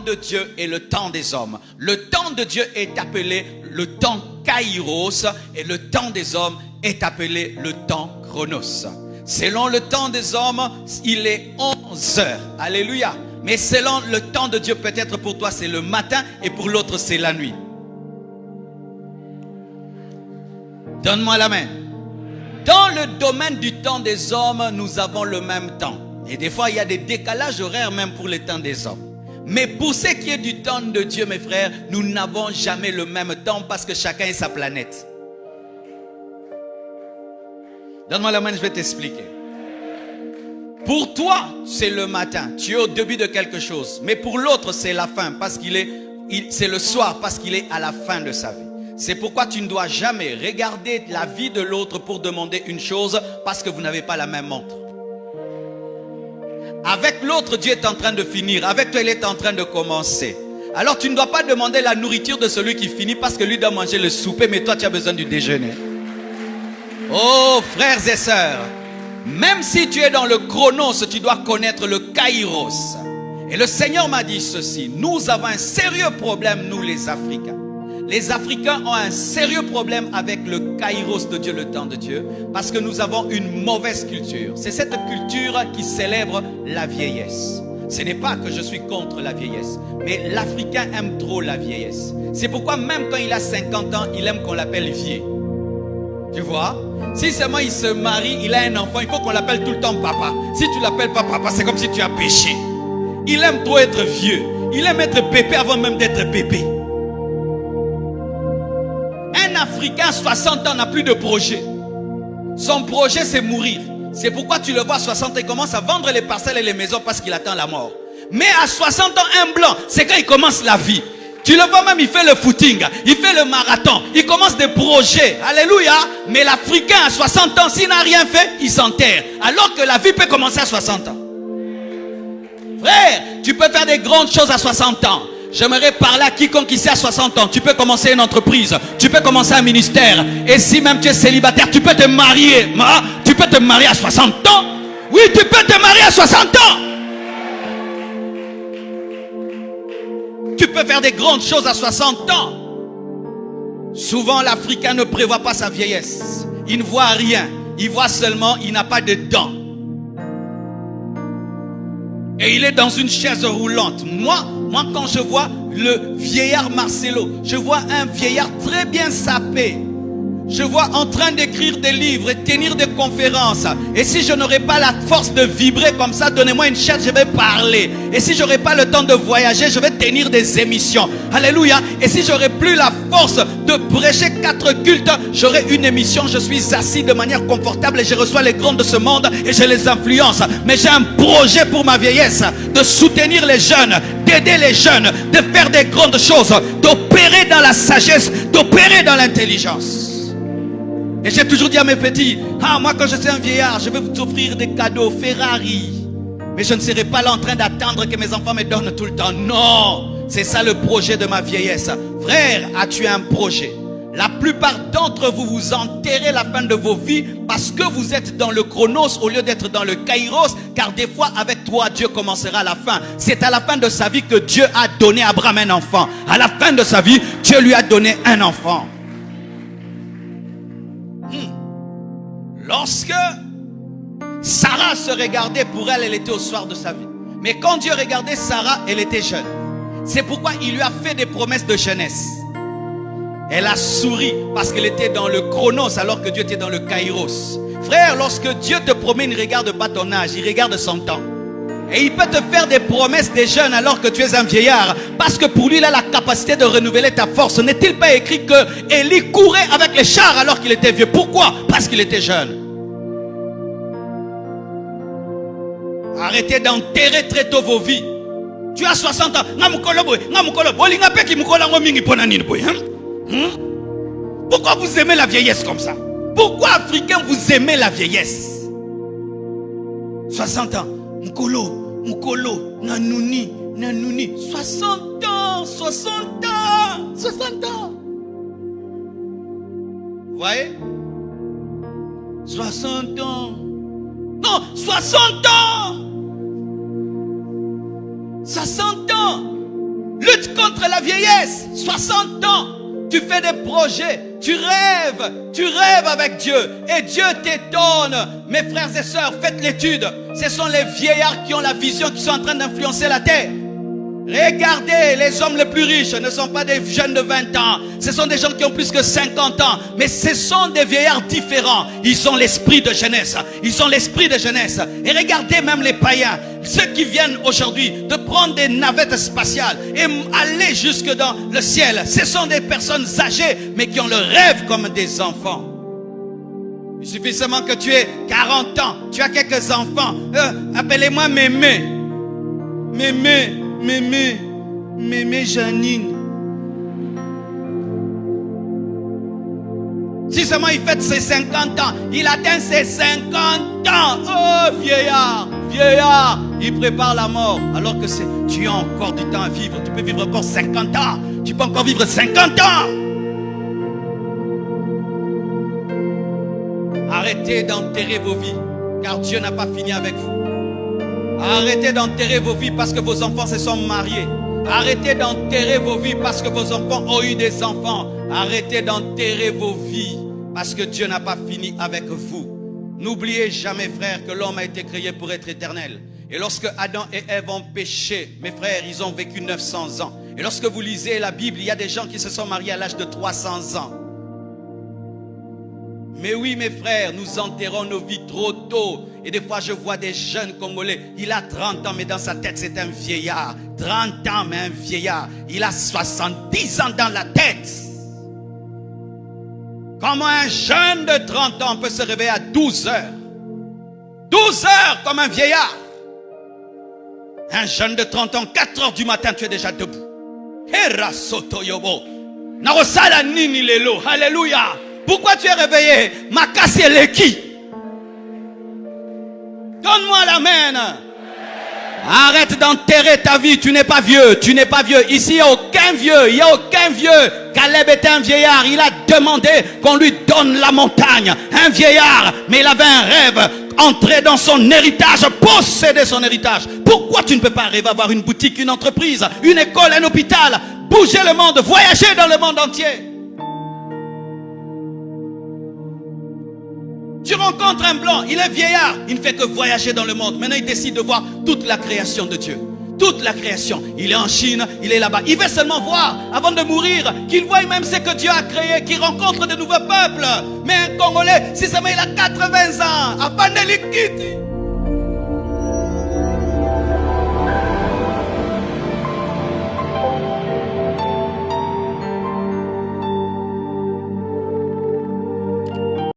de Dieu et le temps des hommes. Le temps de Dieu est appelé le temps Kairos et le temps des hommes est appelé le temps Chronos. Selon le temps des hommes, il est 11 heures. Alléluia. Mais selon le temps de Dieu, peut-être pour toi c'est le matin et pour l'autre c'est la nuit. Donne-moi la main. Dans le domaine du temps des hommes, nous avons le même temps. Et des fois, il y a des décalages horaires même pour le temps des hommes. Mais pour ce qui est du temps de Dieu, mes frères, nous n'avons jamais le même temps parce que chacun est sa planète. Donne-moi la main, je vais t'expliquer. Pour toi, c'est le matin. Tu es au début de quelque chose. Mais pour l'autre, c'est la fin parce c'est le soir parce qu'il est à la fin de sa vie. C'est pourquoi tu ne dois jamais regarder la vie de l'autre pour demander une chose parce que vous n'avez pas la même montre. Avec l'autre, Dieu est en train de finir. Avec toi, il est en train de commencer. Alors tu ne dois pas demander la nourriture de celui qui finit parce que lui doit manger le souper, mais toi tu as besoin du déjeuner. Oh frères et sœurs, même si tu es dans le chronos, tu dois connaître le kairos. Et le Seigneur m'a dit ceci: nous avons un sérieux problème, nous les Africains. Les Africains ont un sérieux problème avec le kairos de Dieu, le temps de Dieu, parce que nous avons une mauvaise culture. C'est cette culture qui célèbre la vieillesse. Ce n'est pas que je suis contre la vieillesse, mais l'Africain aime trop la vieillesse. C'est pourquoi même quand il a 50 ans, il aime qu'on l'appelle vieux. Tu vois? Si seulement il se marie, il a un enfant, il faut qu'on l'appelle tout le temps papa. Si tu l'appelles pas papa, c'est comme si tu as péché. Il aime trop être vieux. Il aime être bébé avant même d'être bébé. Un Africain à 60 ans n'a plus de projet. Son projet, c'est mourir. C'est pourquoi tu le vois à 60 ans, il commence à vendre les parcelles et les maisons parce qu'il attend la mort. Mais à 60 ans, un blanc, c'est quand il commence la vie. Tu le vois même, il fait le footing, il fait le marathon, il commence des projets. Alléluia. Mais l'Africain à 60 ans, s'il n'a rien fait, il s'enterre. Alors que la vie peut commencer à 60 ans. Frère, tu peux faire des grandes choses à 60 ans. J'aimerais parler à quiconque ici à 60 ans. Tu peux commencer une entreprise, tu peux commencer un ministère. Et si même tu es célibataire, tu peux te marier. Tu peux te marier à 60 ans. Oui, tu peux te marier à 60 ans. Tu peux faire des grandes choses à 60 ans. Souvent, l'Africain ne prévoit pas sa vieillesse. Il ne voit rien. Il voit seulement, il n'a pas de dents. Et il est dans une chaise roulante. Moi, quand je vois le vieillard Marcelo, je vois un vieillard très bien sapé. Je vois en train d'écrire des livres et tenir des conférences. Et si je n'aurais pas la force de vibrer comme ça, donnez-moi une chaise, je vais parler. Et si j'aurais pas le temps de voyager, je vais tenir des émissions. Alléluia. Et si j'aurais plus la force de prêcher 4 cultes, j'aurais une émission, je suis assis de manière confortable et je reçois les grands de ce monde et je les influence. Mais j'ai un projet pour ma vieillesse, de soutenir les jeunes, d'aider les jeunes, de faire des grandes choses, d'opérer dans la sagesse, d'opérer dans l'intelligence. Et j'ai toujours dit à mes petits, moi quand je suis un vieillard, je vais vous offrir des cadeaux, Ferrari. Mais je ne serai pas là en train d'attendre que mes enfants me donnent tout le temps. Non, c'est ça le projet de ma vieillesse. Frère, as-tu un projet? La plupart d'entre vous, vous enterrez la fin de vos vies parce que vous êtes dans le chronos au lieu d'être dans le kairos. Car des fois, avec toi, Dieu commencera à la fin. C'est à la fin de sa vie que Dieu a donné à Abraham un enfant. À la fin de sa vie, Dieu lui a donné un enfant. Lorsque Sarah se regardait, pour elle, elle était au soir de sa vie. Mais quand Dieu regardait Sarah, elle était jeune. C'est pourquoi il lui a fait des promesses de jeunesse. Elle a souri parce qu'elle était dans le chronos alors que Dieu était dans le kairos. Frère, lorsque Dieu te promet, il ne regarde pas ton âge, il regarde son temps. Et il peut te faire des promesses des jeunes alors que tu es un vieillard. Parce que pour lui, il a la capacité de renouveler ta force. N'est-il pas écrit que Élie courait avec les chars alors qu'il était vieux? Pourquoi? Parce qu'il était jeune. Arrêtez d'enterrer très tôt vos vies. Tu as 60 ans. Pourquoi vous aimez la vieillesse comme ça? Pourquoi, Africains, vous aimez la vieillesse? 60 ans. Mukolo, Nanouni. 60 ans. 60 ans. Vous voyez? 60 ans. Non, 60 ans. 60 ans. D'autres la vieillesse, 60 ans. Tu fais des projets, tu rêves avec Dieu. Et Dieu t'étonne. Mes frères et sœurs, faites l'étude. Ce sont les vieillards qui ont la vision, qui sont en train d'influencer la terre. Regardez, les hommes les plus riches ne sont pas des jeunes de 20 ans. Ce sont des gens qui ont plus que 50 ans. Mais ce sont des vieillards différents. Ils ont l'esprit de jeunesse. Ils ont l'esprit de jeunesse. Et regardez même les païens. Ceux qui viennent aujourd'hui de prendre des navettes spatiales et aller jusque dans le ciel. Ce sont des personnes âgées, mais qui ont le rêve comme des enfants. Il suffit seulement que tu aies 40 ans. Tu as quelques enfants. Appelez-moi Mémé. Mémé Janine. Si seulement il fête ses 50 ans, il atteint ses 50 ans. Oh, vieillard. Il prépare la mort. Alors que tu as encore du temps à vivre. Tu peux vivre encore 50 ans. Tu peux encore vivre 50 ans. Arrêtez d'enterrer vos vies, car Dieu n'a pas fini avec vous. Arrêtez d'enterrer vos vies parce que vos enfants se sont mariés. Arrêtez d'enterrer vos vies parce que vos enfants ont eu des enfants. Arrêtez d'enterrer vos vies parce que Dieu n'a pas fini avec vous. N'oubliez jamais, frères, que l'homme a été créé pour être éternel. Et lorsque Adam et Ève ont péché, mes frères, ils ont vécu 900 ans. Et lorsque vous lisez la Bible, il y a des gens qui se sont mariés à l'âge de 300 ans. Mais oui, mes frères, nous enterrons nos vies trop tôt. Et des fois, je vois des jeunes Congolais. Il a 30 ans, mais dans sa tête, c'est un vieillard. 30 ans, mais un vieillard. Il a 70 ans dans la tête. Comment un jeune de 30 ans peut se réveiller à 12 heures? 12 heures comme un vieillard. Un jeune de 30 ans, 4 heures du matin, tu es déjà debout. Alléluia. Pourquoi tu es réveillé? Makasi Eleki. Donne-moi l'amen. Arrête d'enterrer ta vie. Tu n'es pas vieux. Tu n'es pas vieux. Ici, il n'y a aucun vieux. Il n'y a aucun vieux. Caleb était un vieillard. Il a demandé qu'on lui donne la montagne. Un vieillard. Mais il avait un rêve. Entrer dans son héritage. Posséder son héritage. Pourquoi tu ne peux pas rêver avoir une boutique, une entreprise, une école, un hôpital? Bouger le monde. Voyager dans le monde entier. Tu rencontres un blanc, il est vieillard, il ne fait que voyager dans le monde. Maintenant, il décide de voir toute la création de Dieu. Toute la création. Il est en Chine, il est là-bas. Il veut seulement voir, avant de mourir, qu'il voie même ce que Dieu a créé, qu'il rencontre de nouveaux peuples. Mais un Congolais, si seulement il a 80 ans, à Pandelikiti.